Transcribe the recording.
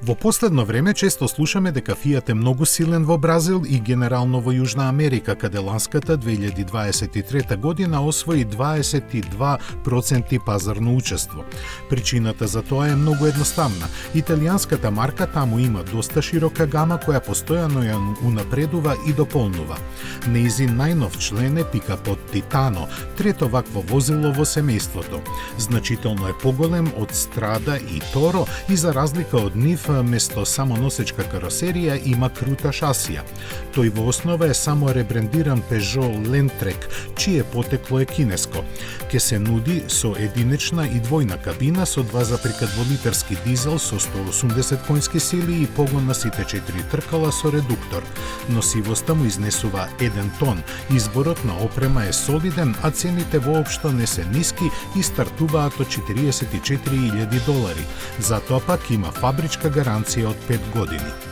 Во последно време често слушаме дека Фиат е многу силен во Бразил и генерално во Јужна Америка, каде ланската 2023 година освои 22% пазарно учество. Причината за тоа е многу едноставна. Италијанската марка таму има доста широка гама која постојано ја унапредува и дополнува. Неизин најнов член е пикапот Титано, трето вакво возило во семејството. Значително е поголем од Страда и Торо и за разлика од нив место само носечка каросерија има крута шасија. Тој во основа е само ребрендиран Peugeot Landtrek, чие потекло е кинеско. Ке се нуди со единечна и двојна кабина со 2,2 литерски дизел со 180 конски сили и погон на сите 4 тркала со редуктор. Носивоста му изнесува 1 тон. Изборот на опрема е солиден, а цените воопшто не се ниски и стартуваат од $44,000. Затоа пак има фабричка гаранција од 5 години.